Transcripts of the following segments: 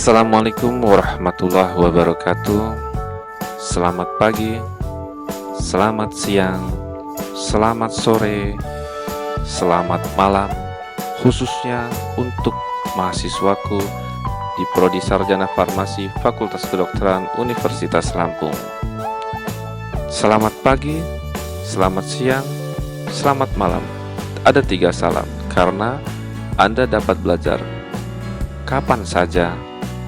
Assalamualaikum warahmatullahi wabarakatuh. Selamat pagi, selamat siang, selamat sore, selamat malam, khususnya untuk mahasiswaku di Prodi Sarjana Farmasi Fakultas Kedokteran Universitas Lampung. Selamat pagi, selamat siang, selamat malam. Ada 3 salam karena Anda dapat belajar kapan saja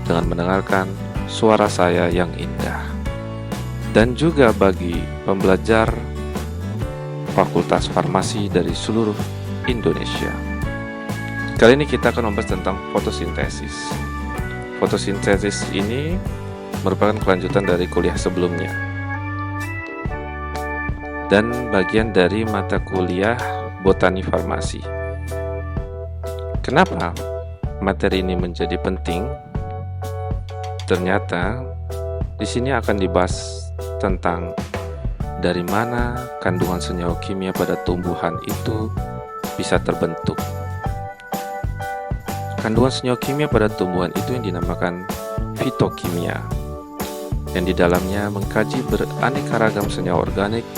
dengan mendengarkan suara saya yang indah. Dan juga bagi pembelajar Fakultas Farmasi dari seluruh Indonesia. Kali ini kita akan membahas tentang fotosintesis. Fotosintesis ini merupakan kelanjutan dari kuliah sebelumnya dan bagian dari mata kuliah Botani Farmasi. Kenapa materi ini menjadi penting? Ternyata di sini akan dibahas tentang dari mana kandungan senyawa kimia pada tumbuhan itu bisa terbentuk. Kandungan senyawa kimia pada tumbuhan itu yang dinamakan fitokimia, yang di dalamnya mengkaji beraneka ragam senyawa organik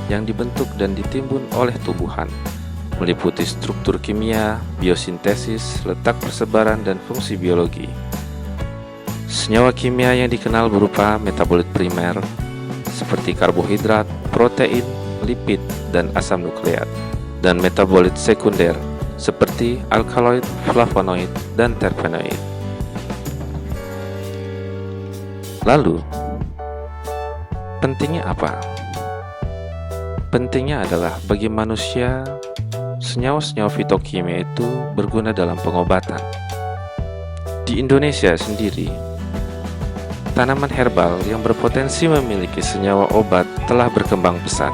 yang dibentuk dan ditimbun oleh tumbuhan, meliputi struktur kimia, biosintesis, letak persebaran, dan fungsi biologi. Senyawa kimia yang dikenal berupa metabolit primer, seperti karbohidrat, protein, lipid, dan asam nukleat, dan metabolit sekunder, seperti alkaloid, flavonoid, dan terpenoid. Lalu, pentingnya apa? Pentingnya adalah bagi manusia, senyawa-senyawa fitokimia itu berguna dalam pengobatan. Di Indonesia sendiri, tanaman herbal yang berpotensi memiliki senyawa obat telah berkembang pesat.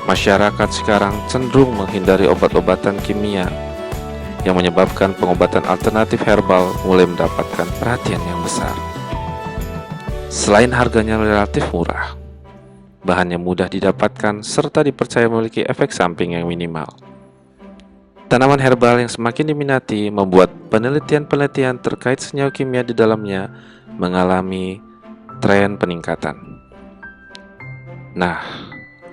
Masyarakat sekarang cenderung menghindari obat-obatan kimia yang menyebabkan pengobatan alternatif herbal mulai mendapatkan perhatian yang besar. Selain harganya relatif murah, bahannya mudah didapatkan serta dipercaya memiliki efek samping yang minimal. Tanaman herbal yang semakin diminati membuat penelitian-penelitian terkait senyawa kimia di dalamnya mengalami tren peningkatan. Nah,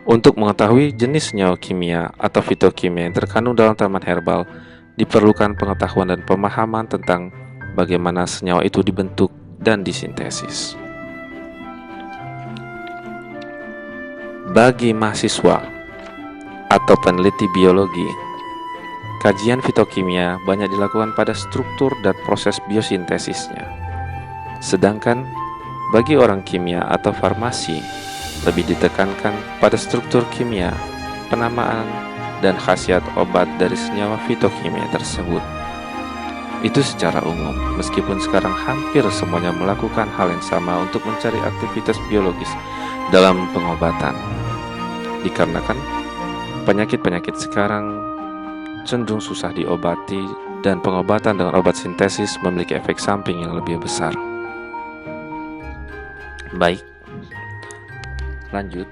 untuk mengetahui jenis senyawa kimia atau fitokimia yang terkandung dalam tanaman herbal, diperlukan pengetahuan dan pemahaman tentang bagaimana senyawa itu dibentuk dan disintesis. Bagi mahasiswa atau peneliti biologi, kajian fitokimia banyak dilakukan pada struktur dan proses biosintesisnya. Sedangkan bagi orang kimia atau farmasi, lebih ditekankan pada struktur kimia, penamaan, dan khasiat obat dari senyawa fitokimia tersebut. Itu secara umum, meskipun sekarang hampir semuanya melakukan hal yang sama untuk mencari aktivitas biologis dalam pengobatan. Dikarenakan penyakit-penyakit sekarang cenderung susah diobati dan pengobatan dengan obat sintesis memiliki efek samping yang lebih besar. Baik, lanjut.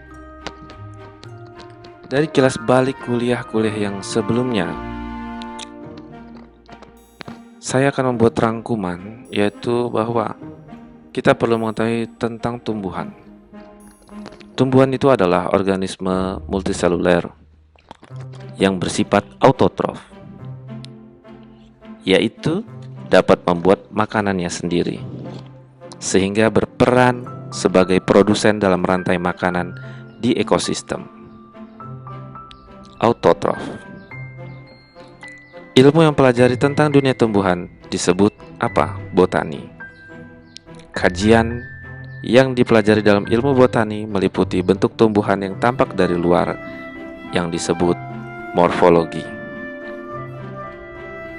Dari kilas balik kuliah-kuliah yang sebelumnya, saya akan membuat rangkuman, yaitu bahwa kita perlu mengetahui tentang tumbuhan. Tumbuhan itu adalah organisme multiseluler yang bersifat autotrof, yaitu dapat membuat makanannya sendiri, sehingga berperan sebagai produsen dalam rantai makanan di ekosistem. Autotrof. Ilmu yang pelajari tentang dunia tumbuhan disebut apa? Botani. Kajian yang dipelajari dalam ilmu botani meliputi bentuk tumbuhan yang tampak dari luar yang disebut morfologi,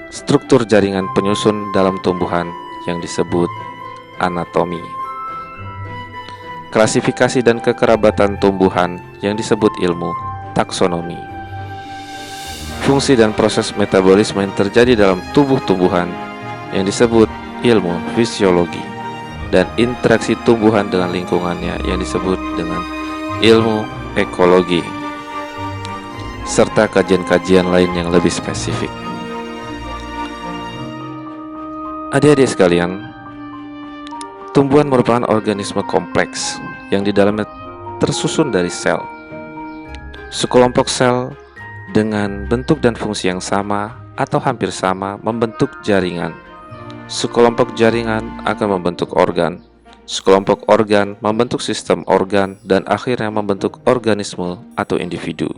struktur jaringan penyusun dalam tumbuhan yang disebut anatomi, klasifikasi dan kekerabatan tumbuhan yang disebut ilmu taksonomi, fungsi dan proses metabolisme yang terjadi dalam tubuh tumbuhan yang disebut ilmu fisiologi, dan interaksi tumbuhan dengan lingkungannya yang disebut dengan ilmu ekologi, serta kajian-kajian lain yang lebih spesifik. Adik-adik sekalian, Tumbuhan merupakan organisme kompleks yang di dalamnya tersusun dari sel. Sekelompok sel dengan bentuk dan fungsi yang sama atau hampir sama membentuk jaringan. Sekelompok jaringan akan membentuk organ. Sekelompok organ membentuk sistem organ dan akhirnya membentuk organisme atau individu.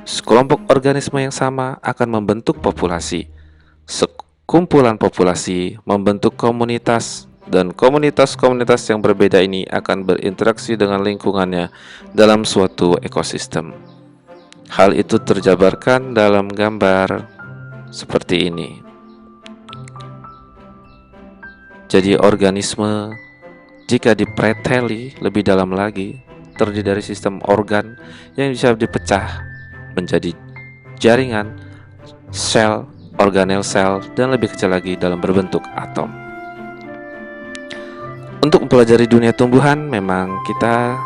Sekelompok organisme yang sama akan membentuk populasi. Sekumpulan populasi membentuk komunitas, dan komunitas-komunitas yang berbeda ini akan berinteraksi dengan lingkungannya dalam suatu ekosistem. Hal itu terjabarkan dalam gambar seperti ini. Jadi organisme jika dipreteli lebih dalam lagi terdiri dari sistem organ yang bisa dipecah menjadi jaringan, sel, organel sel, dan lebih kecil lagi dalam berbentuk atom. Untuk mempelajari dunia tumbuhan, memang kita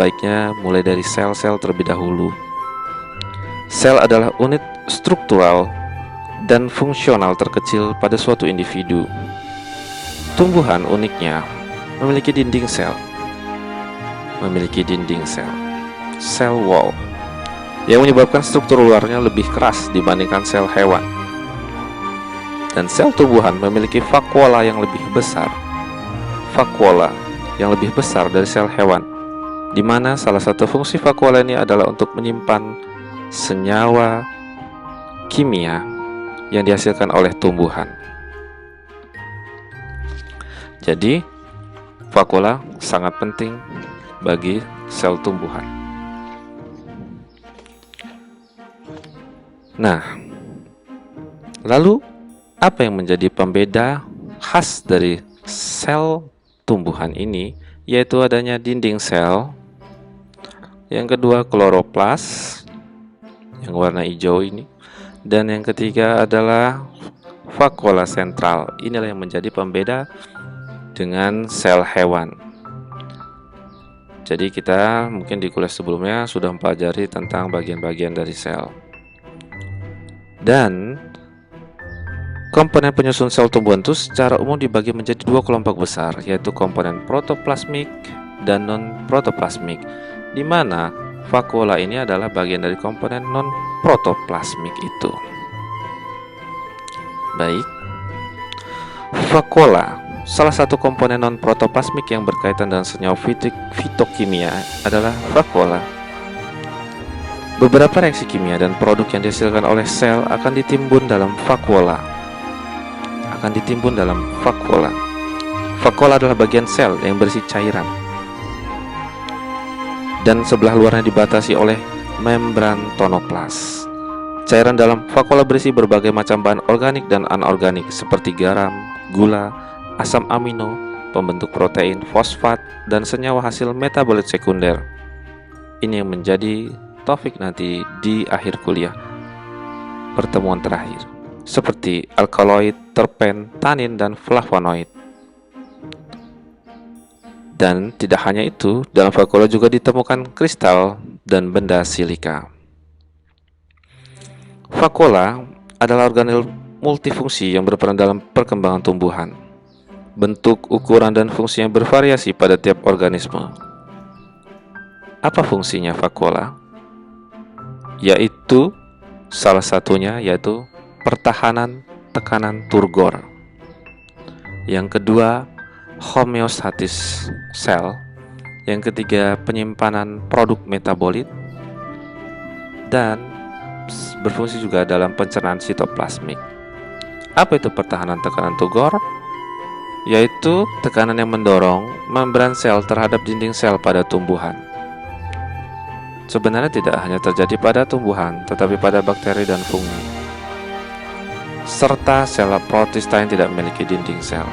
baiknya mulai dari sel-sel terlebih dahulu. Sel adalah unit struktural dan fungsional terkecil pada suatu individu. Tumbuhan uniknya memiliki dinding sel, cell wall, yang menyebabkan struktur luarnya lebih keras dibandingkan sel hewan. Dan sel tumbuhan memiliki vakuola yang lebih besar dari sel hewan, di mana salah satu fungsi vakuola ini adalah untuk menyimpan senyawa kimia yang dihasilkan oleh tumbuhan. Jadi, vakuola sangat penting bagi sel tumbuhan. Nah, lalu apa yang menjadi pembeda khas dari sel tumbuhan ini? Yaitu adanya dinding sel. Yang kedua, kloroplas yang warna hijau ini. Dan yang ketiga adalah vakuola sentral. Inilah yang menjadi pembeda dengan sel hewan. Jadi kita mungkin di kuliah sebelumnya sudah mempelajari tentang bagian-bagian dari sel. Dan komponen penyusun sel tumbuhan itu secara umum dibagi menjadi dua kelompok besar, yaitu komponen protoplasmik dan non-protoplasmik, di mana vakuola ini adalah bagian dari komponen non-protoplasmik itu. Baik, vakuola, salah satu komponen non-protoplasmik yang berkaitan dengan senyawa fitokimia adalah vakuola. Beberapa reaksi kimia dan produk yang dihasilkan oleh sel akan ditimbun dalam vakuola. Vakuola adalah bagian sel yang berisi cairan, dan sebelah luarnya dibatasi oleh membran tonoplas. Cairan dalam vakuola berisi berbagai macam bahan organik dan anorganik seperti garam, gula, asam amino, pembentuk protein, fosfat, dan senyawa hasil metabolit sekunder. Ini yang menjadi topik nanti di akhir kuliah, pertemuan terakhir, seperti alkaloid, terpen, tanin, dan flavonoid. Dan tidak hanya itu, dalam vakuola juga ditemukan kristal dan benda silika. Vakuola adalah organel multifungsi yang berperan dalam perkembangan tumbuhan. Bentuk, ukuran, dan fungsinya bervariasi pada tiap organisme. Apa fungsinya vakuola? Yaitu salah satunya yaitu pertahanan tekanan turgor. Yang kedua, homeostatis sel. Yang ketiga, penyimpanan produk metabolit. Dan berfungsi juga dalam pencernaan sitoplasmik. Apa itu pertahanan tekanan turgor? Yaitu tekanan yang mendorong membran sel terhadap dinding sel pada tumbuhan. Sebenarnya tidak hanya terjadi pada tumbuhan, tetapi pada bakteri dan fungi, serta sel protista yang tidak memiliki dinding sel.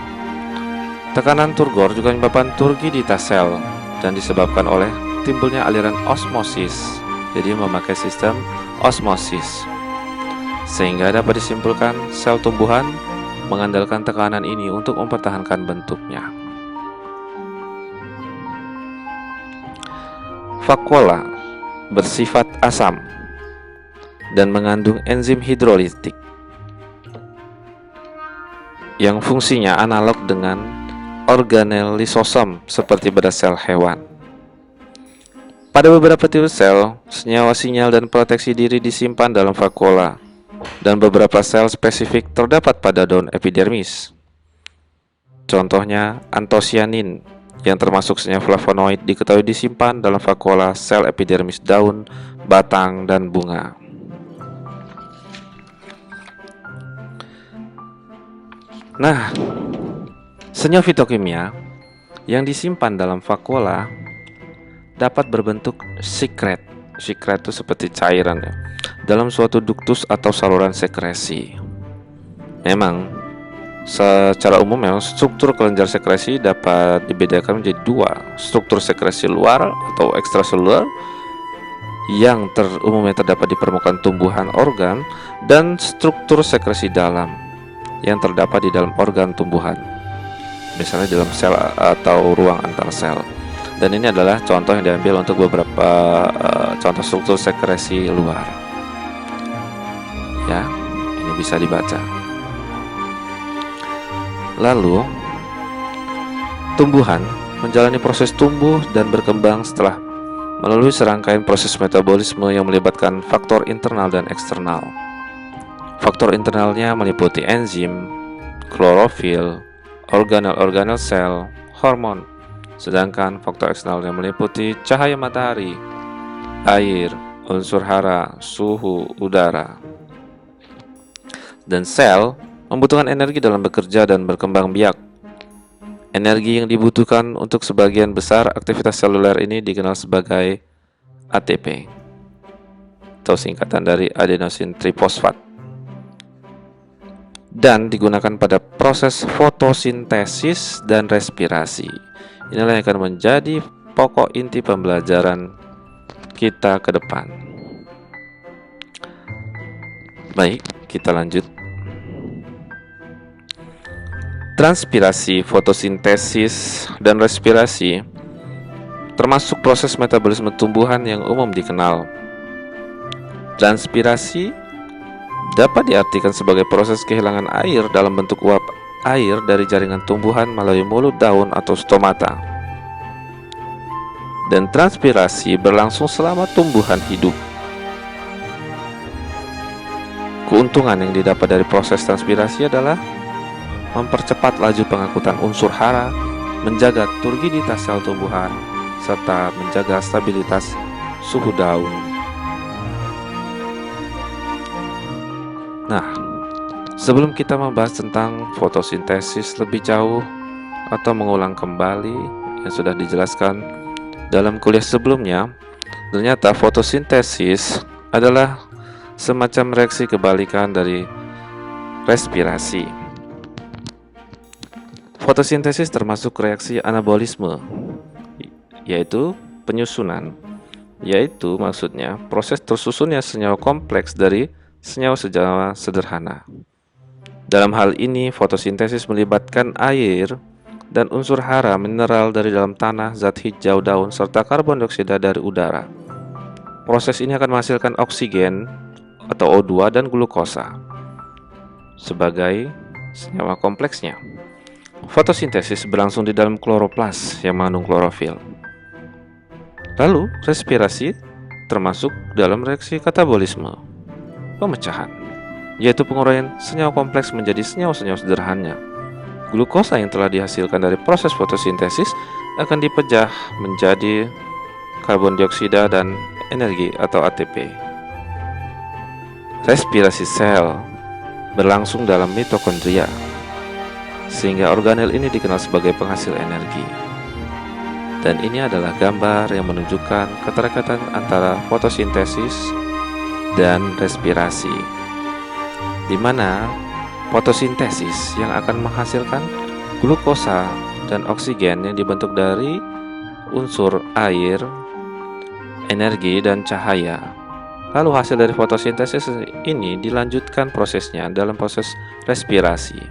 Tekanan turgor juga menyebabkan turgiditas sel dan disebabkan oleh timbulnya aliran osmosis, jadi memakai sistem osmosis. Sehingga dapat disimpulkan sel tumbuhan mengandalkan tekanan ini untuk mempertahankan bentuknya. Vakuola bersifat asam dan mengandung enzim hidrolitik yang fungsinya analog dengan organel lisosom seperti pada sel hewan. Pada beberapa tipe sel, senyawa sinyal dan proteksi diri disimpan dalam vakuola, dan beberapa sel spesifik terdapat pada daun epidermis. Contohnya, antosianin yang termasuk senyawa flavonoid diketahui disimpan dalam vakuola sel epidermis daun, batang, dan bunga. Nah, senyawa fitokimia yang disimpan dalam vakuola dapat berbentuk sekret. Sekret itu seperti cairan ya, dalam suatu duktus atau saluran sekresi. Memang secara umum memang struktur kelenjar sekresi dapat dibedakan menjadi dua, struktur sekresi luar atau ekstraseluler yang umumnya terdapat di permukaan tumbuhan organ, dan struktur sekresi dalam yang terdapat di dalam organ tumbuhan, misalnya dalam sel atau ruang antar sel. Dan ini adalah contoh yang diambil untuk beberapa contoh struktur sekresi luar. Ya, ini bisa dibaca. Lalu, tumbuhan menjalani proses tumbuh dan berkembang setelah melalui serangkaian proses metabolisme yang melibatkan faktor internal dan eksternal. Faktor internalnya meliputi enzim, klorofil, organel-organel sel, hormon. Sedangkan faktor eksternalnya meliputi cahaya matahari, air, unsur hara, suhu, udara. Dan sel membutuhkan energi dalam bekerja dan berkembang biak. Energi yang dibutuhkan untuk sebagian besar aktivitas seluler ini dikenal sebagai ATP, atau singkatan dari adenosine trifosfat, dan digunakan pada proses fotosintesis dan respirasi. Inilah yang akan menjadi pokok inti pembelajaran kita ke depan. Baik, kita lanjut. Transpirasi, fotosintesis, dan respirasi termasuk proses metabolisme tumbuhan yang umum dikenal. Transpirasi dapat diartikan sebagai proses kehilangan air dalam bentuk uap air dari jaringan tumbuhan melalui mulut daun atau stomata. Dan transpirasi berlangsung selama tumbuhan hidup. Keuntungan yang didapat dari proses transpirasi adalah mempercepat laju pengangkutan unsur hara, menjaga turgiditas sel tumbuhan, serta menjaga stabilitas suhu daun. Nah, sebelum kita membahas tentang fotosintesis lebih jauh atau mengulang kembali yang sudah dijelaskan dalam kuliah sebelumnya, ternyata fotosintesis adalah semacam reaksi kebalikan dari respirasi. Fotosintesis termasuk reaksi anabolisme, yaitu penyusunan, yaitu maksudnya proses tersusunnya senyawa kompleks dari senyawa-senyawa sederhana. Dalam hal ini, fotosintesis melibatkan air dan unsur hara mineral dari dalam tanah, zat hijau daun, serta karbon dioksida dari udara. Proses ini akan menghasilkan oksigen atau O2 dan glukosa sebagai senyawa kompleksnya. Fotosintesis berlangsung di dalam kloroplas yang mengandung klorofil. Lalu, respirasi termasuk dalam reaksi katabolisme, pemecahan, yaitu penguraian senyawa kompleks menjadi senyawa-senyawa sederhana. Glukosa yang telah dihasilkan dari proses fotosintesis akan dipecah menjadi karbon dioksida dan energi atau ATP. Respirasi sel berlangsung dalam mitokondria, sehingga organel ini dikenal sebagai penghasil energi. Dan ini adalah gambar yang menunjukkan keterkaitan antara fotosintesis dan respirasi, di mana fotosintesis yang akan menghasilkan glukosa dan oksigen yang dibentuk dari unsur air, energi, dan cahaya. Lalu hasil dari fotosintesis ini dilanjutkan prosesnya dalam proses respirasi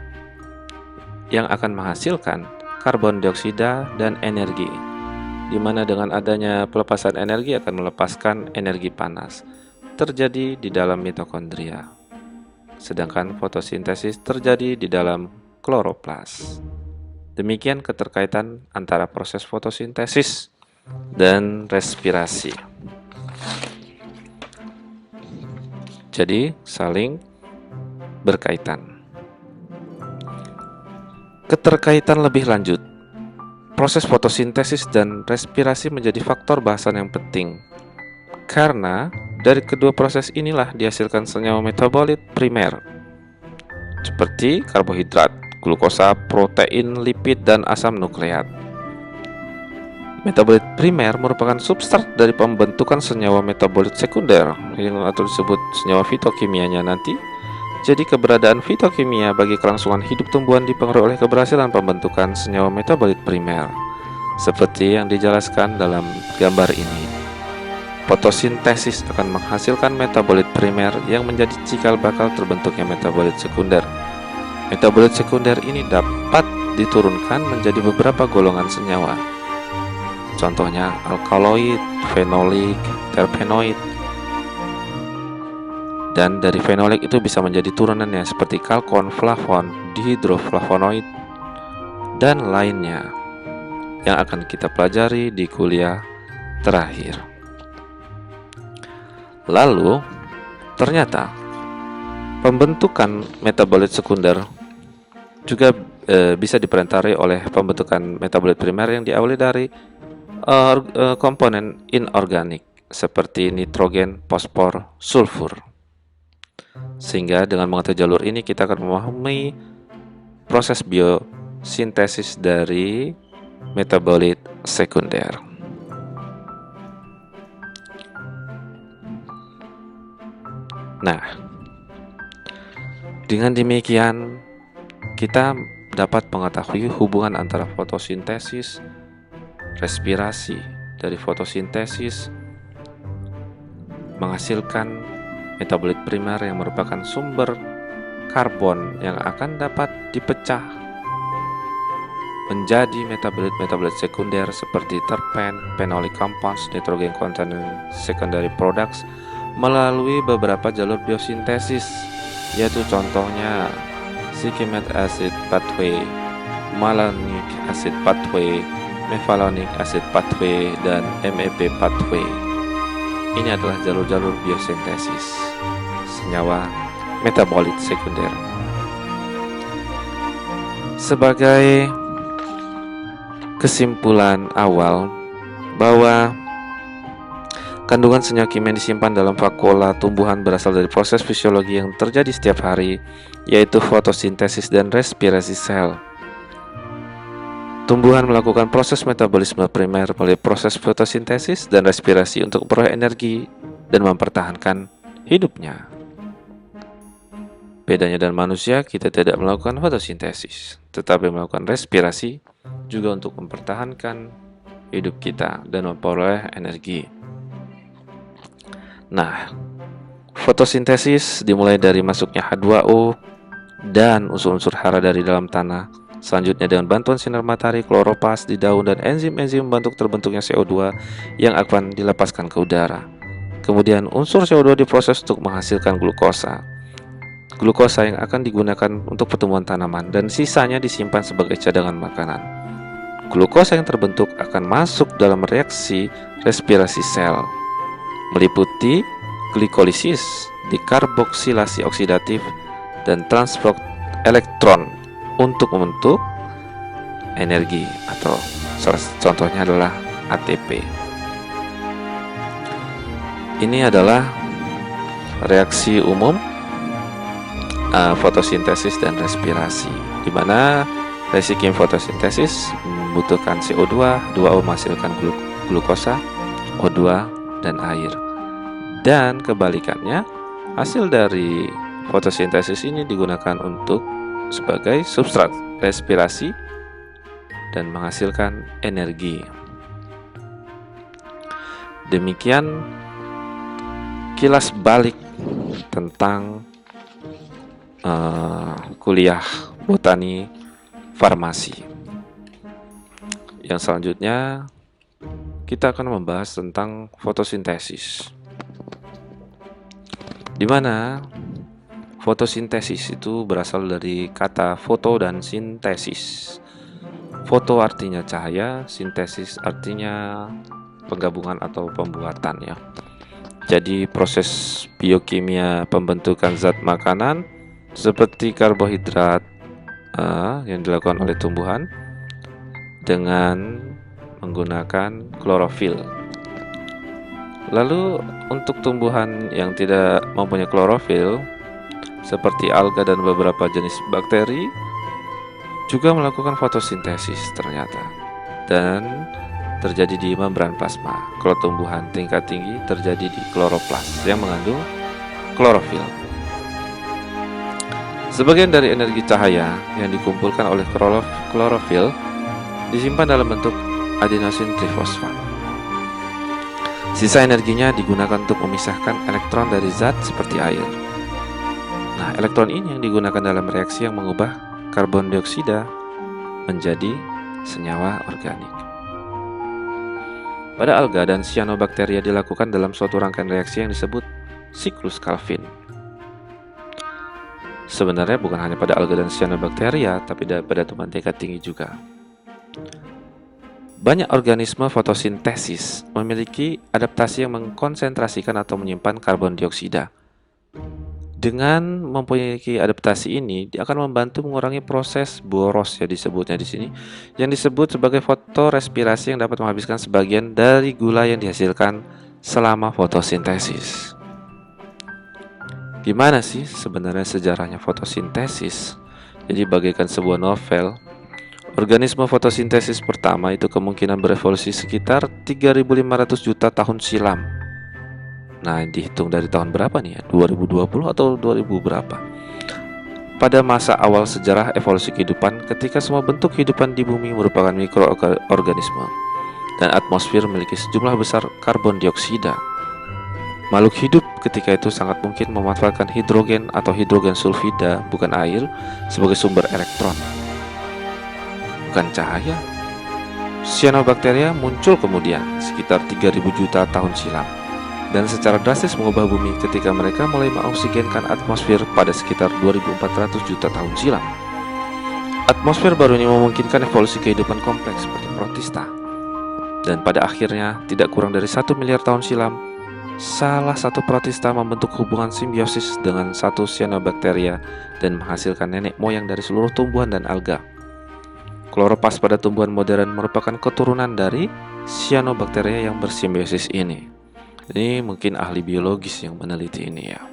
yang akan menghasilkan karbon dioksida dan energi, di mana dengan adanya pelepasan energi akan melepaskan energi panas terjadi di dalam mitokondria. Sedangkan fotosintesis terjadi di dalam kloroplas. Demikian keterkaitan antara proses fotosintesis dan respirasi. Jadi saling berkaitan. Keterkaitan lebih lanjut, proses fotosintesis dan respirasi menjadi faktor bahasan yang penting, karena dari kedua proses inilah dihasilkan senyawa metabolit primer, seperti karbohidrat, glukosa, protein, lipid, dan asam nukleat. Metabolit primer merupakan substrat dari pembentukan senyawa metabolit sekunder yang atau disebut senyawa fitokimianya nanti. Jadi keberadaan fitokimia bagi kelangsungan hidup tumbuhan dipengaruhi oleh keberhasilan pembentukan senyawa metabolit primer, seperti yang dijelaskan dalam gambar ini. Fotosintesis akan menghasilkan metabolit primer yang menjadi cikal bakal terbentuknya metabolit sekunder. Metabolit sekunder ini dapat diturunkan menjadi beberapa golongan senyawa. Contohnya alkaloid, fenolik, terpenoid. Dan dari fenolik itu bisa menjadi turunannya seperti kalkon, flavon, dihidroflavonoid, dan lainnya yang akan kita pelajari di kuliah terakhir. Lalu, ternyata pembentukan metabolit sekunder juga bisa diperantari oleh pembentukan metabolit primer yang diawali dari komponen inorganik seperti nitrogen, fosfor, sulfur. Sehingga dengan mengetahui jalur ini kita akan memahami proses biosintesis dari metabolit sekunder. Nah, dengan demikian kita dapat mengetahui hubungan antara fotosintesis, respirasi. Dari fotosintesis menghasilkan metabolit primer yang merupakan sumber karbon yang akan dapat dipecah menjadi metabolit sekunder seperti terpen, phenolic compounds, nitrogen containing secondary products melalui beberapa jalur biosintesis, yaitu contohnya shikimate acid pathway, malonic acid pathway, mevalonic acid pathway, dan MEP pathway. Ini adalah jalur-jalur biosintesis senyawa metabolit sekunder. Sebagai kesimpulan awal bahwa kandungan senyawa kimia yang disimpan dalam vakuola tumbuhan berasal dari proses fisiologi yang terjadi setiap hari, yaitu fotosintesis dan respirasi sel. Tumbuhan melakukan proses metabolisme primer melalui proses fotosintesis dan respirasi untuk memperoleh energi dan mempertahankan hidupnya. Bedanya dengan manusia, kita tidak melakukan fotosintesis, tetapi melakukan respirasi juga untuk mempertahankan hidup kita dan memperoleh energi. Nah, fotosintesis dimulai dari masuknya H2O dan unsur-unsur hara dari dalam tanah. Selanjutnya dengan bantuan sinar matahari, kloropas di daun, dan enzim-enzim membantu terbentuknya CO2 yang akan dilepaskan ke udara. Kemudian unsur CO2 diproses untuk menghasilkan glukosa. Glukosa yang akan digunakan untuk pertumbuhan tanaman dan sisanya disimpan sebagai cadangan makanan. Glukosa yang terbentuk akan masuk dalam reaksi respirasi sel, meliputi glikolisis, dekarboksilasi oksidatif, dan transport elektron untuk membentuk energi, atau salah contohnya adalah ATP. Ini adalah reaksi umum fotosintesis dan respirasi, di mana reaksi kimia fotosintesis membutuhkan CO2, 2O menghasilkan glukosa, O2, dan air. Dan kebalikannya, hasil dari fotosintesis ini digunakan untuk sebagai substrat respirasi dan menghasilkan energi. Demikian kilas balik tentang kuliah botani farmasi. Yang selanjutnya kita akan membahas tentang fotosintesis, di mana fotosintesis itu berasal dari kata foto dan sintesis. Foto artinya cahaya, sintesis artinya penggabungan atau pembuatan ya. Jadi proses biokimia pembentukan zat makanan seperti karbohidrat yang dilakukan oleh tumbuhan dengan menggunakan klorofil. Lalu untuk tumbuhan yang tidak mempunyai klorofil seperti alga dan beberapa jenis bakteri juga melakukan fotosintesis ternyata, dan terjadi di membran plasma. Kalau tumbuhan tingkat tinggi terjadi di kloroplas yang mengandung klorofil. Sebagian dari energi cahaya yang dikumpulkan oleh klorofil disimpan dalam bentuk adenosin trifosfat. Sisa energinya digunakan untuk memisahkan elektron dari zat seperti air. Nah, elektron ini yang digunakan dalam reaksi yang mengubah karbon dioksida menjadi senyawa organik. Pada alga dan cyanobacteria dilakukan dalam suatu rangkaian reaksi yang disebut siklus Calvin. Sebenarnya bukan hanya pada alga dan cyanobacteria, tapi pada tumbuhan tingkat tinggi juga. Banyak organisme fotosintesis memiliki adaptasi yang mengkonsentrasikan atau menyimpan karbon dioksida. Dengan mempunyai adaptasi ini, dia akan membantu mengurangi proses boros ya disebutnya di sini, yang disebut sebagai fotorespirasi yang dapat menghabiskan sebagian dari gula yang dihasilkan selama fotosintesis. Gimana sih sebenarnya sejarahnya fotosintesis? Jadi bagaikan sebuah novel, organisme fotosintesis pertama itu kemungkinan berevolusi sekitar 3.500 juta tahun silam. Nah, dihitung dari tahun berapa nih ya? 2020 atau 2000 berapa? Pada masa awal sejarah evolusi kehidupan, ketika semua bentuk kehidupan di bumi merupakan mikroorganisme dan atmosfer memiliki sejumlah besar karbon dioksida. Makhluk hidup ketika itu sangat mungkin memanfaatkan hidrogen atau hidrogen sulfida, bukan air, sebagai sumber elektron, bukan cahaya. Cyanobacteria muncul kemudian sekitar 3.000 juta tahun silam dan secara drastis mengubah bumi ketika mereka mulai mengoksigenkan atmosfer pada sekitar 2.400 juta tahun silam. Atmosfer baru ini memungkinkan evolusi kehidupan kompleks seperti protista. Dan pada akhirnya, tidak kurang dari 1 miliar tahun silam, salah satu protista membentuk hubungan simbiosis dengan satu cyanobacteria dan menghasilkan nenek moyang dari seluruh tumbuhan dan alga. Kloroplas pada tumbuhan modern merupakan keturunan dari cyanobacteria yang bersimbiosis ini. Ini mungkin ahli biologis yang meneliti ini ya,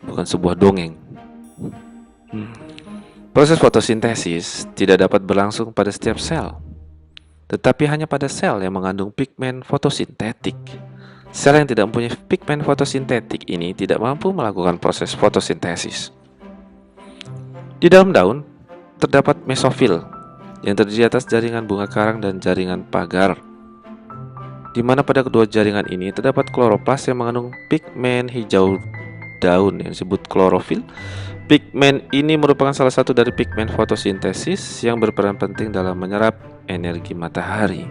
bukan sebuah dongeng. Proses fotosintesis tidak dapat berlangsung pada setiap sel, tetapi hanya pada sel yang mengandung pigmen fotosintetik. Sel yang tidak mempunyai pigmen fotosintetik ini tidak mampu melakukan proses fotosintesis. Di dalam daun terdapat mesofil yang terdiri atas jaringan bunga karang dan jaringan pagar, di mana pada kedua jaringan ini terdapat kloroplas yang mengandung pigmen hijau daun yang disebut klorofil. Pigmen ini merupakan salah satu dari pigmen fotosintesis yang berperan penting dalam menyerap energi matahari.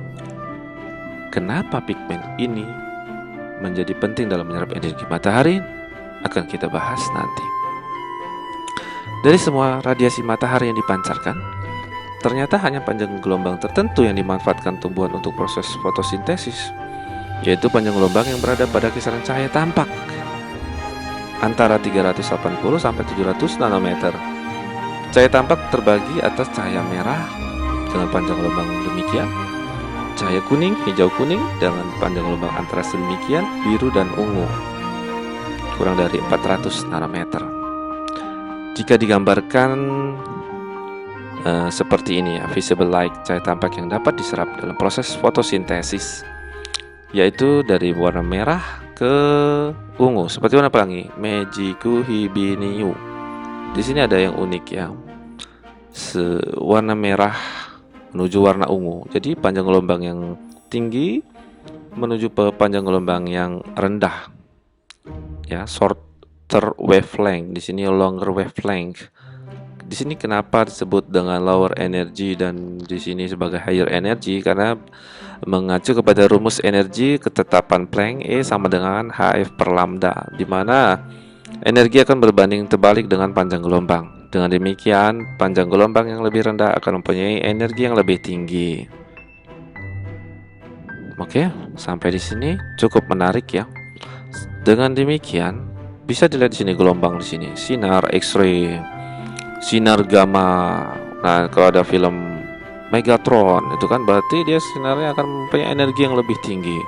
Kenapa pigmen ini menjadi penting dalam menyerap energi matahari? Akan kita bahas nanti. Dari semua radiasi matahari yang dipancarkan, ternyata hanya panjang gelombang tertentu yang dimanfaatkan tumbuhan untuk proses fotosintesis, yaitu panjang gelombang yang berada pada kisaran cahaya tampak antara 380 sampai 700 nanometer. Cahaya tampak terbagi atas cahaya merah dengan panjang gelombang demikian, cahaya kuning, hijau kuning dengan panjang gelombang antara sedemikian, biru dan ungu kurang dari 400 nanometer. Jika digambarkan seperti ini ya, visible light, cahaya tampak yang dapat diserap dalam proses fotosintesis, yaitu dari warna merah ke ungu seperti warna pelangi, Mejiku Hibiniu. Di sini ada yang unik ya, warna merah menuju warna ungu. Jadi panjang gelombang yang tinggi menuju ke panjang gelombang yang rendah ya, shorter wavelength. Di sini longer wavelength. Di sini kenapa disebut dengan lower energy dan di sini sebagai higher energy? Karena mengacu kepada rumus energi ketetapan Planck, E sama dengan Hf per lambda, di mana energi akan berbanding terbalik dengan panjang gelombang. Dengan demikian, panjang gelombang yang lebih rendah akan mempunyai energi yang lebih tinggi. Oke, sampai di sini cukup menarik ya. Dengan demikian, bisa dilihat di sini gelombang di sini, sinar X-ray, sinar gamma. Nah, kalau ada film Megatron itu kan berarti dia sinarnya akan mempunyai energi yang lebih tinggi.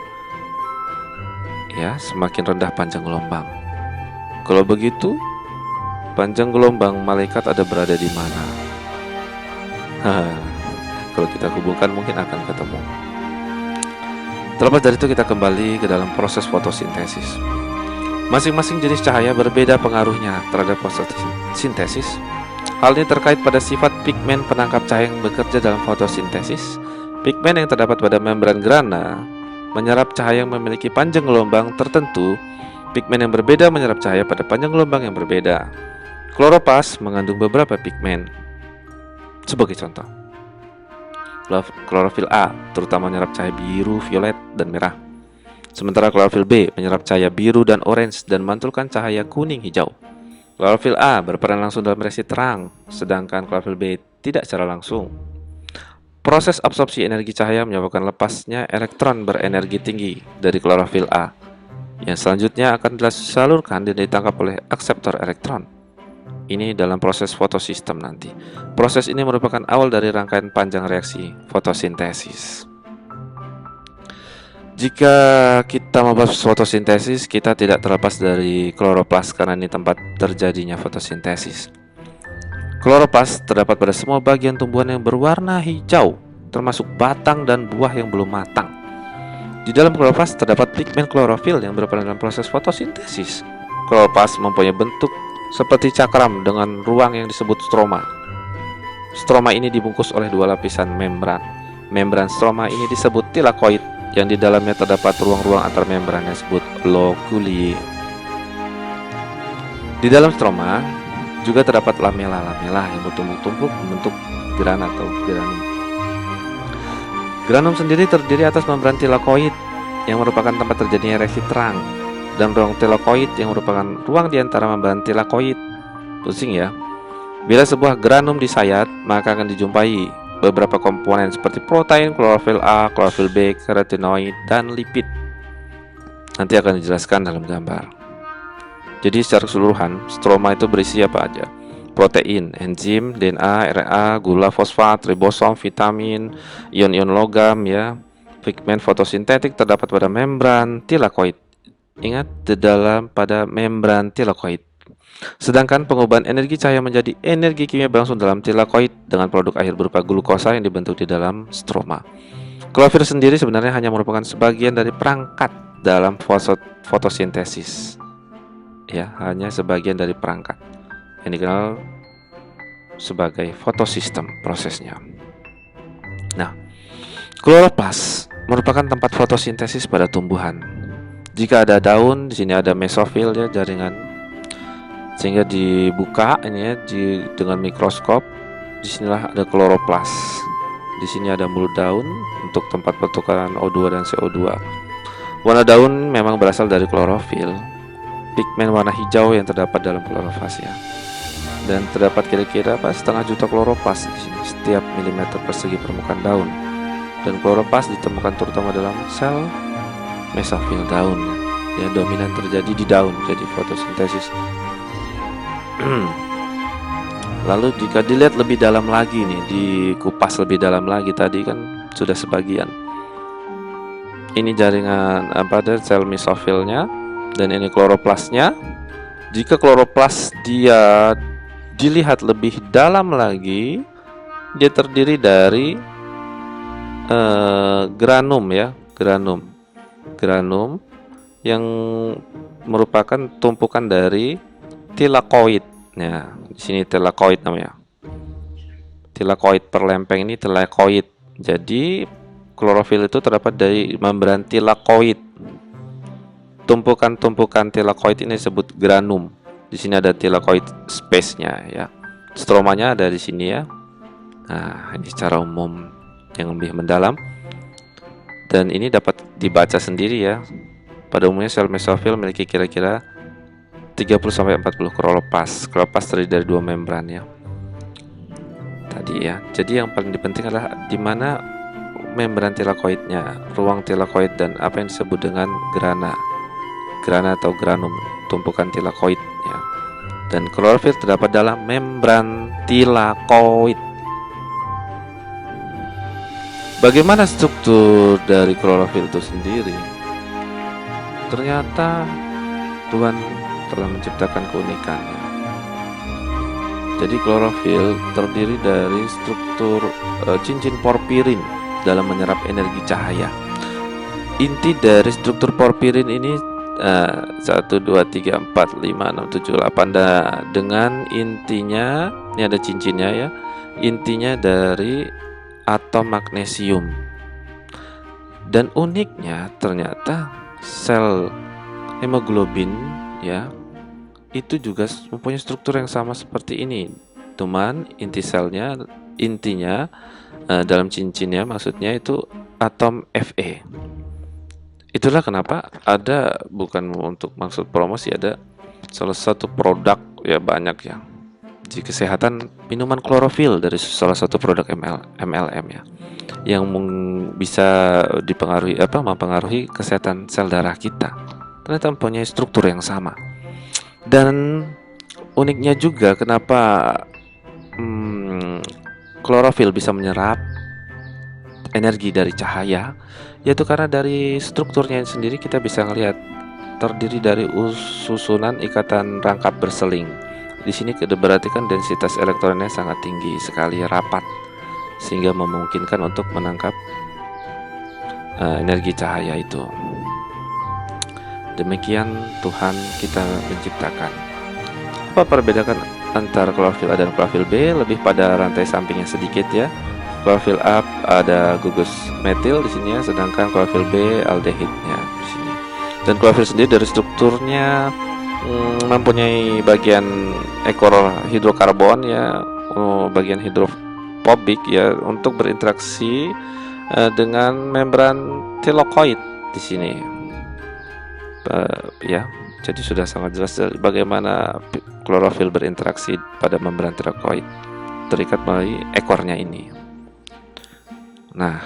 Ya, semakin rendah panjang gelombang. Kalau begitu, panjang gelombang malaikat ada berada di mana? Kalau kita hubungkan mungkin akan ketemu. Terlepas dari itu, kita kembali ke dalam proses fotosintesis. Masing-masing jenis cahaya berbeda pengaruhnya terhadap fotosintesis. Hal ini terkait pada sifat pigmen penangkap cahaya yang bekerja dalam fotosintesis. Pigmen yang terdapat pada membran grana menyerap cahaya yang memiliki panjang gelombang tertentu. Pigmen yang berbeda menyerap cahaya pada panjang gelombang yang berbeda. Kloroplas mengandung beberapa pigmen. Sebagai contoh, klorofil A terutama menyerap cahaya biru, violet, dan merah. Sementara klorofil B menyerap cahaya biru dan orange dan memantulkan cahaya kuning hijau. Klorofil A berperan langsung dalam reaksi terang, sedangkan klorofil B tidak secara langsung. Proses absorpsi energi cahaya menyebabkan lepasnya elektron berenergi tinggi dari klorofil A, yang selanjutnya akan disalurkan dan ditangkap oleh akseptor elektron. Ini dalam proses fotosistem nanti. Proses ini merupakan awal dari rangkaian panjang reaksi fotosintesis. Jika kita membahas fotosintesis, kita tidak terlepas dari kloroplas karena ini tempat terjadinya fotosintesis. Kloroplas terdapat pada semua bagian tumbuhan yang berwarna hijau, termasuk batang dan buah yang belum matang. Di dalam kloroplas terdapat pigmen klorofil yang berperan dalam proses fotosintesis. Kloroplas mempunyai bentuk seperti cakram dengan ruang yang disebut stroma. Stroma ini dibungkus oleh dua lapisan membran. Membran stroma ini disebut tilakoid, yang di dalamnya terdapat ruang-ruang antar membran yang disebut loculi. Di dalam stroma juga terdapat lamela-lamela yang bertumpuk-tumpuk membentuk grana atau granum. Granum sendiri terdiri atas membran tilakoid yang merupakan tempat terjadinya reaksi terang, dan ruang tilakoid yang merupakan ruang di antara membran tilakoid. Pusing ya. Bila sebuah granum disayat, maka akan dijumpai beberapa komponen seperti protein, klorofil A, klorofil B, karotenoid, dan lipid. Nanti akan dijelaskan dalam gambar. Jadi secara keseluruhan, stroma itu berisi apa aja? Protein, enzim, DNA, RNA, gula, fosfat, ribosom, vitamin, ion-ion logam ya. Pigmen fotosintetik terdapat pada membran tilakoid. Ingat, di dalam pada membran tilakoid. Sedangkan pengubahan energi cahaya menjadi energi kimia berlangsung dalam tilakoid dengan produk akhir berupa glukosa yang dibentuk di dalam stroma. Klorofil sendiri sebenarnya hanya merupakan sebagian dari perangkat dalam fotosintesis. Ya, hanya sebagian dari perangkat yang dikenal sebagai fotosistem prosesnya. Nah, kloroplas merupakan tempat fotosintesis pada tumbuhan. Jika ada daun, di sini ada mesofil ya, jaringan, sehingga dibuka ini ya dengan mikroskop. Disinilah ada kloroplas. Di sini ada mulut daun untuk tempat pertukaran O2 dan CO2. Warna daun memang berasal dari klorofil, pigmen warna hijau yang terdapat dalam kloroplas ya. Dan terdapat kira-kira setengah juta kloroplas di sini setiap milimeter persegi permukaan daun. Dan kloroplas ditemukan terutama dalam sel mesofil daun yang dominan terjadi di daun, jadi fotosintesis. Lalu jika dilihat lebih dalam lagi nih, dikupas lebih dalam lagi, tadi kan sudah sebagian. Ini jaringan dari sel mesofilnya, dan ini kloroplasnya. Jika kloroplas dia dilihat lebih dalam lagi, dia terdiri dari granum ya, granum yang merupakan tumpukan dari tilakoid. Nah, di sini tilakoid namanya. Tilakoid per lempeng ini tilakoid. Jadi klorofil itu terdapat dari membran tilakoid. Tumpukan-tumpukan tilakoid ini disebut granum. Di sini ada tilakoid space-nya ya. Stromanya ada di sini ya. Nah, ini secara umum yang lebih mendalam. Dan ini dapat dibaca sendiri ya. Pada umumnya sel mesofil memiliki kira-kira 30-40 kloroplas. Kloroplas terdiri dari dua membran ya. tadi ya. Jadi yang paling penting adalah di mana membran tilakoidnya, ruang tilakoid dan apa yang disebut dengan grana atau granum, tumpukan tilakoid ya. Dan klorofil terdapat dalam membran tilakoid. Bagaimana struktur dari klorofil itu sendiri? Ternyata Tuhan telah menciptakan keunikannya. Jadi klorofil terdiri dari struktur cincin porfirin dalam menyerap energi cahaya. Inti dari struktur porfirin ini 1, 2, 3, 4, 5, 6, 7, 8 dengan intinya, ini ada cincinnya ya, intinya dari atom magnesium. Dan uniknya ternyata sel hemoglobin ya itu juga mempunyai struktur yang sama seperti ini. Cuman intinya dalam cincinnya maksudnya itu atom Fe. Itulah kenapa ada, bukan untuk maksud promosi, ada salah satu produk ya, banyak ya di kesehatan, minuman klorofil dari salah satu produk MLM ya, yang bisa mempengaruhi kesehatan sel darah kita. Ternyata mempunyai struktur yang sama. Dan uniknya juga kenapa klorofil bisa menyerap energi dari cahaya, yaitu karena dari strukturnya sendiri kita bisa melihat terdiri dari susunan ikatan rangkap berseling. Di sini berarti kan densitas elektronnya sangat tinggi sekali, rapat, sehingga memungkinkan untuk menangkap energi cahaya itu. Demikian Tuhan kita menciptakan. Apa perbedaan antara klorofil A dan klorofil B? Lebih pada rantai sampingnya sedikit ya. Klorofil A ada gugus metil di sini ya, sedangkan klorofil B aldehidnya di sini. Dan klorofil sendiri dari strukturnya mempunyai bagian ekor hidrokarbon ya, bagian hidrofobik ya, untuk berinteraksi dengan membran tilakoid di sini. Ya, jadi sudah sangat jelas bagaimana klorofil berinteraksi pada membran tilakoid terikat melalui ekornya ini. Nah,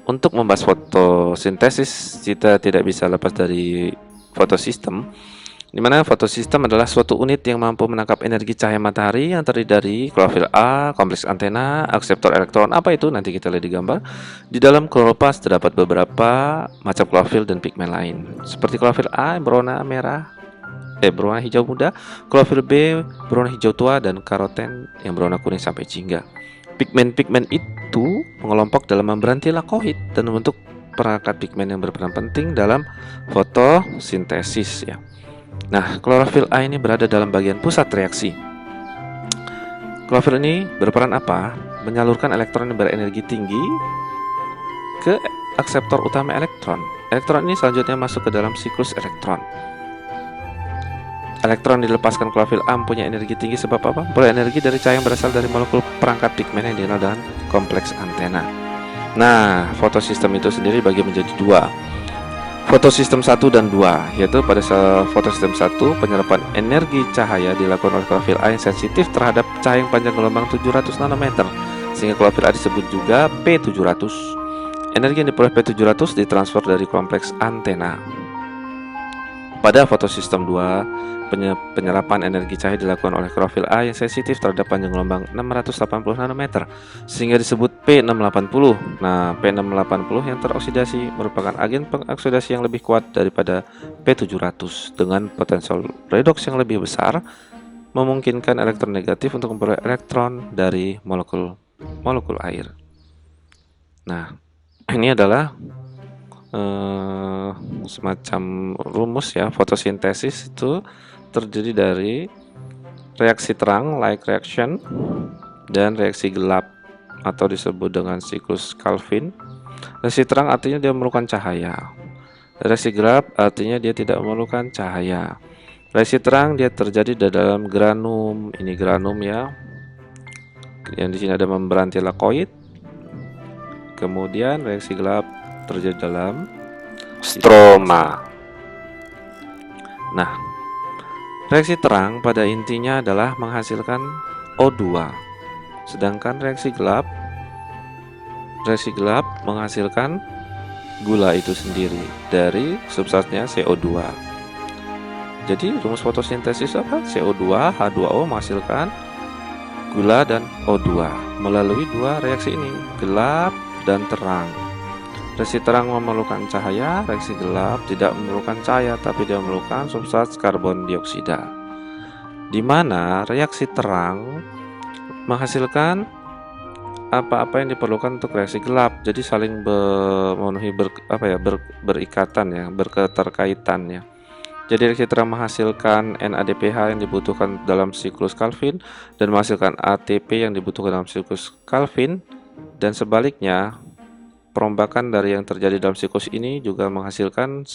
untuk membahas fotosintesis kita tidak bisa lepas dari fotosistem, di mana fotosistem adalah suatu unit yang mampu menangkap energi cahaya matahari yang terdiri dari klorofil A, kompleks antena, akseptor elektron. Apa itu? Nanti kita lihat di gambar. Di dalam kloroplast terdapat beberapa macam klorofil dan pigmen lain, seperti klorofil A yang berwarna berwarna hijau muda, klorofil B berwarna hijau tua, dan karoten yang berwarna kuning sampai jingga. Pigmen-pigmen itu mengelompok dalam membran tilakoid dan membentuk perangkat pigmen yang berperan penting dalam fotosintesis ya. Nah, klorofil A ini berada dalam bagian pusat reaksi. Klorofil ini berperan apa? Menyalurkan elektron yang berenergi tinggi ke akseptor utama elektron. Elektron ini selanjutnya masuk ke dalam siklus elektron. Elektron dilepaskan klorofil A mempunyai energi tinggi sebab apa? Memperoleh energi dari cahaya yang berasal dari molekul perangkat pigmen yang dikenal dengan kompleks antena. Nah, fotosistem itu sendiri dibagi menjadi dua, fotosistem 1 dan 2, yaitu pada fotosistem 1 penyerapan energi cahaya dilakukan oleh klorofil A yang sensitif terhadap cahaya yang panjang gelombang 700 nanometer, sehingga klorofil A disebut juga P700. Energi yang diperoleh P700 ditransfer dari kompleks antena. Pada fotosistem 2 penyerapan energi cahaya dilakukan oleh klorofil A yang sensitif terhadap panjang gelombang 680 nanometer, sehingga disebut P680. Nah, P680 yang teroksidasi merupakan agen pengoksidasi yang lebih kuat daripada P700 dengan potensial redoks yang lebih besar, memungkinkan elektron negatif untuk memperoleh elektron dari molekul air. Nah, ini adalah semacam rumus ya. Fotosintesis itu terdiri dari reaksi terang, light reaction, dan reaksi gelap atau disebut dengan siklus Calvin. Reaksi terang artinya dia memerlukan cahaya. Reaksi gelap artinya dia tidak memerlukan cahaya. Reaksi terang dia terjadi di dalam granum. Ini granum ya. Yang di sini ada membran tilakoid. Kemudian reaksi gelap terjadi dalam stroma. Nah, reaksi terang pada intinya adalah menghasilkan O2 Sedangkan reaksi gelap menghasilkan gula itu sendiri dari substratnya CO2. Jadi rumus fotosintesis apa? CO2 H2O menghasilkan gula dan O2 melalui dua reaksi ini, gelap dan terang. Reaksi terang memerlukan cahaya, reaksi gelap tidak memerlukan cahaya tapi dia memerlukan substrat karbon dioksida. Di mana reaksi terang menghasilkan apa-apa yang diperlukan untuk reaksi gelap, jadi saling memenuhi berikatan ya, berketerkaitan ya. Jadi reaksi terang menghasilkan NADPH yang dibutuhkan dalam siklus Calvin dan menghasilkan ATP yang dibutuhkan dalam siklus Calvin, dan sebaliknya perombakan dari yang terjadi dalam siklus ini juga menghasilkan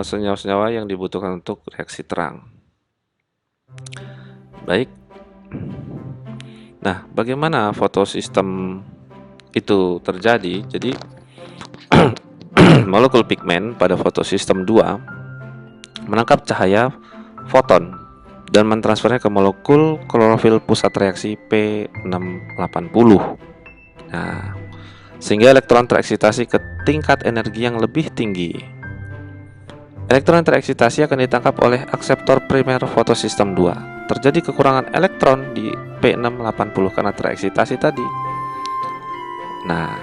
senyawa-senyawa yang dibutuhkan untuk reaksi terang. Baik. Nah, bagaimana fotosistem itu terjadi? Jadi molekul pigmen pada fotosistem 2 menangkap cahaya foton dan mentransfernya ke molekul klorofil pusat reaksi P680. Nah, sehingga elektron tereksitasi ke tingkat energi yang lebih tinggi. Elektron tereksitasi akan ditangkap oleh akseptor primer fotosistem 2. Terjadi kekurangan elektron di P680 karena tereksitasi tadi. Nah,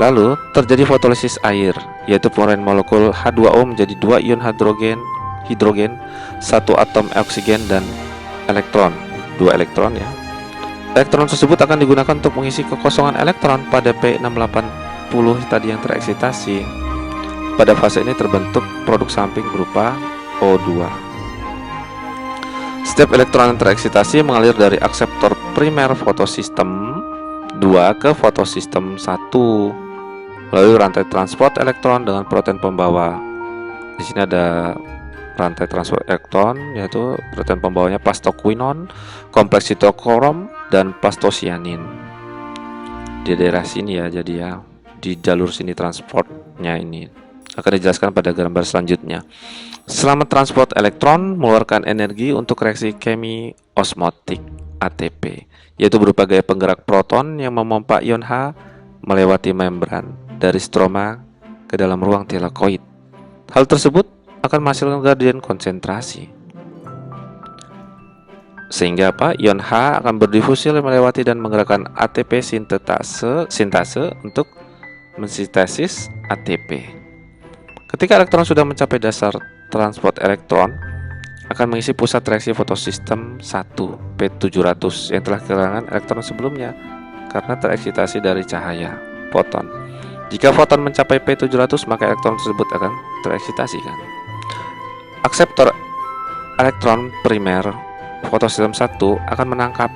lalu terjadi fotolisis air, yaitu penguraian molekul H2O menjadi 2 ion hidrogen, 1 atom oksigen dan elektron, 2 elektron ya. Elektron tersebut akan digunakan untuk mengisi kekosongan elektron pada P680 tadi yang tereksitasi. Pada fase ini terbentuk produk samping berupa O2. Setiap elektron yang tereksitasi mengalir dari akseptor primer fotosistem 2 ke fotosistem 1 melalui rantai transport elektron dengan protein pembawa. Di sini ada rantai transport elektron, yaitu protein pembawanya plastoquinon, kompleks sitokrom, dan plastosianin. Di daerah sini ya, jadi ya di jalur sini transportnya ini akan dijelaskan pada gambar selanjutnya. Selama transport elektron mengeluarkan energi untuk reaksi kemi osmotik ATP, yaitu berupa gaya penggerak proton yang memompa ion H melewati membran dari stroma ke dalam ruang tilakoid. Hal tersebut akan menghasilkan gradien konsentrasi. Sehingga ion H akan berdifusi melewati dan menggerakkan ATP sintase untuk mensintesis ATP. Ketika elektron sudah mencapai dasar transport elektron, akan mengisi pusat reaksi fotosistem 1 P700 yang telah kehilangan elektron sebelumnya karena tereksitasi dari cahaya foton. Jika foton mencapai P700, maka elektron tersebut akan tereksitasi kan. Akseptor elektron primer fotosistem 1 akan menangkap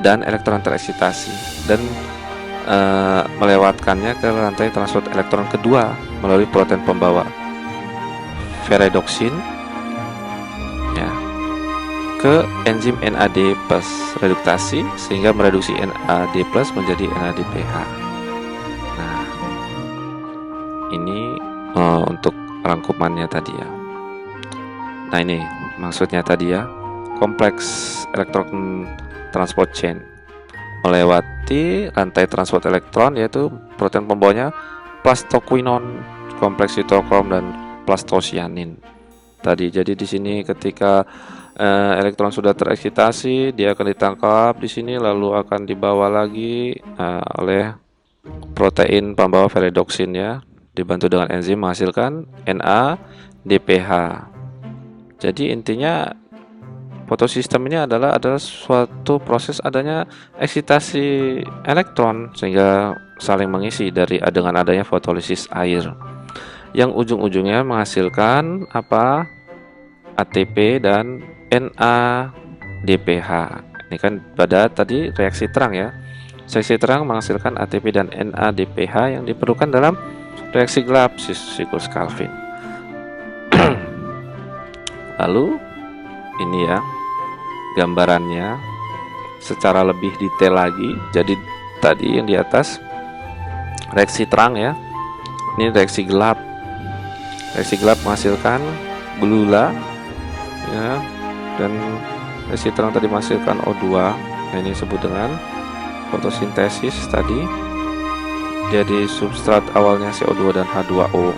dan elektron tereksitasi dan melewatkannya ke rantai transport elektron kedua melalui protein pembawa ferredoxin ya, ke enzim NAD+ reduktasi sehingga mereduksi NAD+ menjadi NADPH. Nah, ini untuk rangkumannya tadi ya. Nah, ini maksudnya tadi ya, kompleks elektron transport chain melewati rantai transport elektron, yaitu protein pembawanya plastoquinon, kompleks sitokrom, dan plastosianin tadi. Jadi di sini ketika elektron sudah tereksitasi, dia akan ditangkap di sini lalu akan dibawa lagi oleh protein pembawa ferredoxin ya, dibantu dengan enzim menghasilkan NADPH. Jadi intinya fotosistem ini adalah suatu proses adanya eksitasi elektron sehingga saling mengisi dengan adanya fotolisis air yang ujung-ujungnya menghasilkan ATP dan NADPH. Ini kan pada tadi reaksi terang ya. Reaksi terang menghasilkan ATP dan NADPH yang diperlukan dalam reaksi gelap siklus Calvin. Lalu ini ya gambarannya secara lebih detail lagi. Jadi tadi yang di atas reaksi terang ya, ini reaksi gelap. Reaksi gelap menghasilkan gula ya, dan reaksi terang tadi menghasilkan O2. Nah, ini disebut dengan fotosintesis tadi. Jadi substrat awalnya CO2 dan H2O.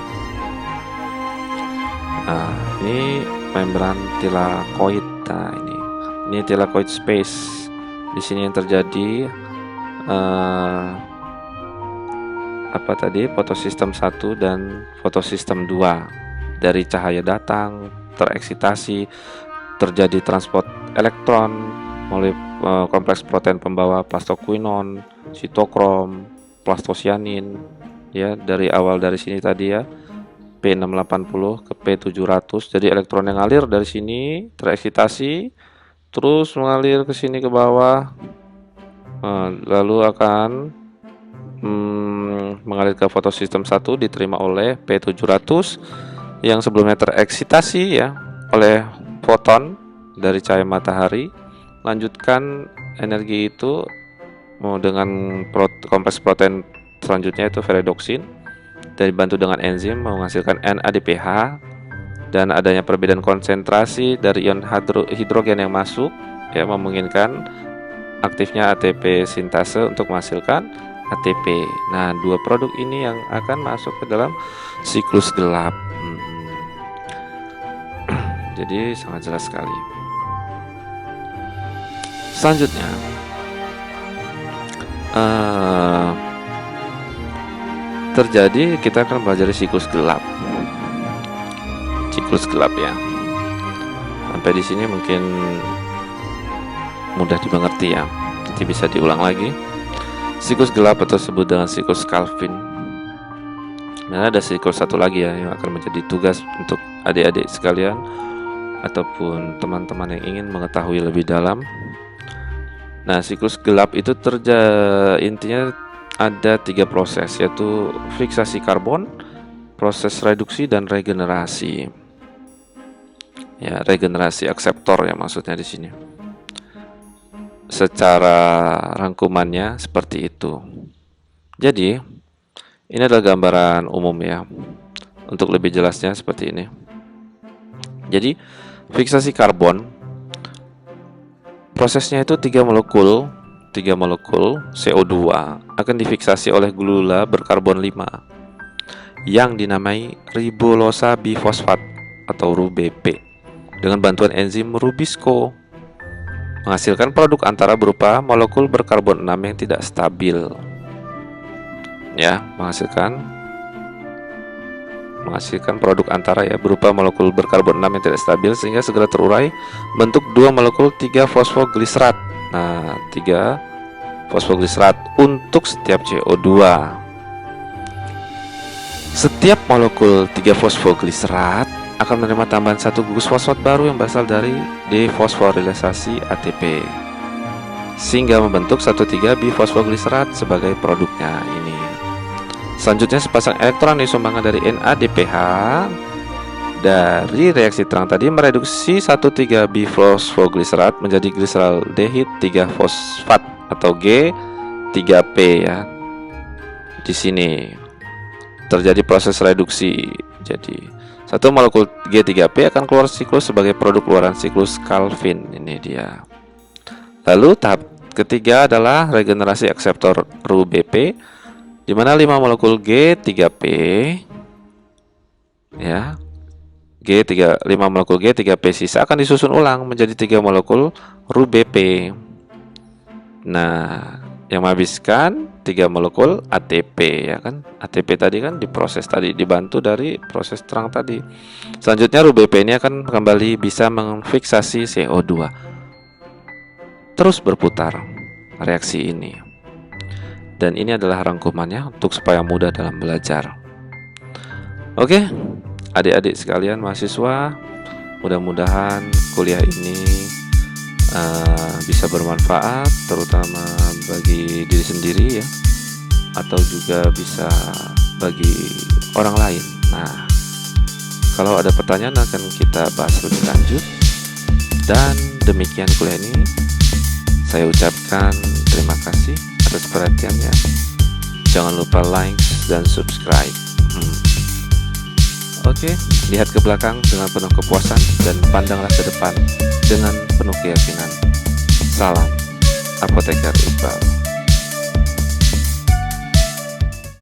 Nah, ini membran tilakoid. Nah, ini tilakoid space. Di sini yang terjadi fotosistem 1 dan fotosistem 2. Dari cahaya datang, tereksitasi, terjadi transport elektron melalui kompleks protein pembawa plastoquinon, sitokrom, plastosianin, ya, dari awal dari sini tadi ya, P680 ke P700. Jadi elektron yang ngalir dari sini tereksitasi, terus mengalir ke sini ke bawah, lalu akan mengalir ke fotosistem 1, diterima oleh P700 yang sebelumnya tereksitasi ya oleh foton dari cahaya matahari. Lanjutkan energi itu dengan kompleks protein selanjutnya itu ferredoksin, dan dibantu dengan enzim menghasilkan NADPH. Dan adanya perbedaan konsentrasi dari ion hidrogen yang masuk ya memungkinkan aktifnya ATP sintase untuk menghasilkan ATP. Nah, dua produk ini yang akan masuk ke dalam siklus gelap. Jadi sangat jelas sekali. Selanjutnya terjadi, kita akan belajar siklus gelap. Siklus gelap ya. Sampai di sini mungkin mudah dimengerti ya. Nanti bisa diulang lagi. Siklus gelap atau disebut dengan siklus Calvin. Nah, ada siklus satu lagi ya yang akan menjadi tugas untuk adik-adik sekalian ataupun teman-teman yang ingin mengetahui lebih dalam. Nah, siklus gelap itu intinya ada 3 proses, yaitu fiksasi karbon, proses reduksi, dan regenerasi. Ya, regenerasi akseptor ya maksudnya di sini. Secara rangkumannya seperti itu. Jadi, ini adalah gambaran umum ya. Untuk lebih jelasnya seperti ini. Jadi, fiksasi karbon prosesnya itu 3 molekul CO2 akan difiksasi oleh gula berkarbon 5 yang dinamai ribulosa bifosfat atau RuBP dengan bantuan enzim Rubisco, menghasilkan produk antara berupa molekul berkarbon 6 yang tidak stabil. Ya, menghasilkan produk antara ya berupa molekul berkarbon 6 yang tidak stabil sehingga segera terurai bentuk 2 molekul 3 fosfogliserat. Nah, 3 fosfogliserat untuk setiap CO2. Setiap molekul 3 fosfogliserat akan menerima tambahan 1 gugus fosfat baru yang berasal dari defosforilisasi ATP sehingga membentuk 1,3 bifosfogliserat sebagai produknya ini. Selanjutnya, sepasang elektron disumbangkan dari NADPH dari reaksi terang tadi mereduksi 1,3 bifosfogliserat menjadi gliseraldehid 3 fosfat atau G3P ya. Di sini terjadi proses reduksi. Jadi, satu molekul G3P akan keluar siklus sebagai produk keluaran siklus Calvin. Ini dia. Lalu tahap ketiga adalah regenerasi akseptor RuBP, di mana 5 molekul G3P ya, 5 molekul G3P sisa akan disusun ulang menjadi 3 molekul RuBP. Nah, yang menghabiskan 3 molekul ATP ya kan. ATP tadi kan diproses tadi, dibantu dari proses terang tadi. Selanjutnya RuBP ini akan kembali bisa memfiksasi CO2. Terus berputar reaksi ini. Dan ini adalah rangkumannya untuk supaya mudah dalam belajar. Oke, adik-adik sekalian mahasiswa, mudah-mudahan kuliah ini bisa bermanfaat, terutama bagi diri sendiri ya, atau juga bisa bagi orang lain. Nah, kalau ada pertanyaan akan kita bahas lebih lanjut. Dan demikian kuliah ini, saya ucapkan terima kasih atas perhatiannya. Jangan lupa like dan subscribe. Oke, lihat ke belakang dengan penuh kepuasan dan pandanglah ke depan dengan penuh keyakinan. Salam, Apoteker Iqbal.